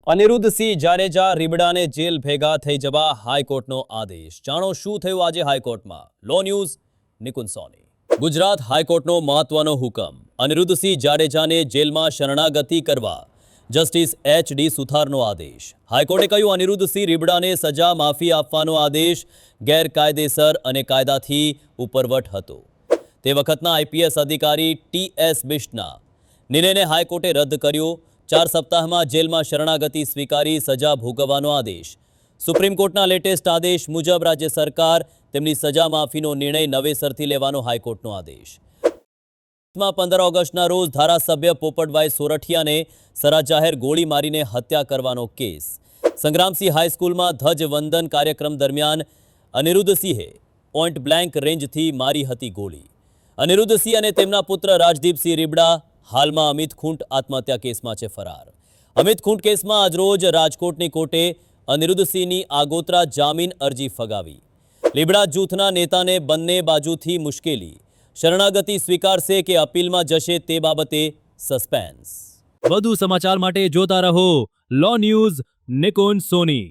Aniruddhsinh Jadeja રીબડાને jail ભેગા થઈ જવા હાઈકોર્ટનો આદેશ। જાણો શું થયું આજે હાઈકોર્ટમાં। લો ન્યૂઝ નિકુંજ સોની। ગુજરાત હાઈકોર્ટનો મહત્વનો હુકમ। અનિરુદ્ધસિંહ જાડેજાને જેલમાં શરણાગતિ કરવા જસ્ટિસ એચ.ડી. સુથારનો આદેશ। હાઈકોર્ટે કહ્યું, અનિરુદ્ધસિંહ રીબડાને સજા માફી આપવાનો આદેશ ગેરકાયદેસર અને કાયદાથી ઉપરવટ હતો। તે વખતના આઈપીએસ અધિકારી ટી.એસ. બિષ્ટના નિર્ણયને હાઈકોર્ટે રદ કર્યો। 4 સપ્તાહમાં જેલમાં શરણાગતિ સ્વીકારી સજા ભોગવવાનો આદેશ। સુપ્રીમ કોર્ટના લેટેસ્ટ આદેશ મુજબ રાજ્ય સરકાર તેમની સજા માફીનો નિર્ણય નવેસરથી લેવાનો હાઈકોર્ટનો આદેશ। 15 ઓગસ્ટના રોજ ધારાસભ્ય પોપટભાઈ સોરઠિયાને સરા જાહેર ગોળી મારીને હત્યા કરવાનો કેસ। સંગ્રામસિંહ હાઈસ્કૂલમાં ધ્વજવંદન કાર્યક્રમ દરમિયાન અનિરુદ્ધસિંહે પોઈન્ટ બ્લેન્ક રેન્જથી મારી હતી ગોળી। અનિરુદ્ધસિંહ અને તેમના પુત્ર રાજદીપસિંહ રીબડા હાલમાં અમિત ખૂંટ આત્મહત્યા કેસમાં છે ફરાર। અમિત ખૂંટ કેસમાં આજરોજ રાજકોટની કોર્ટે અનિરુદ્ધસિંહની આગોતરા જામીન અરજી ફગાવી। રીબડા જૂથના નેતાને બંને બાજુથી મુશ્કેલી, શરણાગતિ સ્વીકારશે કે અપીલમાં જશે તે બાબતે સસ્પેન્સ। વધુ સમાચાર માટે જોતા રહો લો ન્યૂઝ નિકુંજ સોની।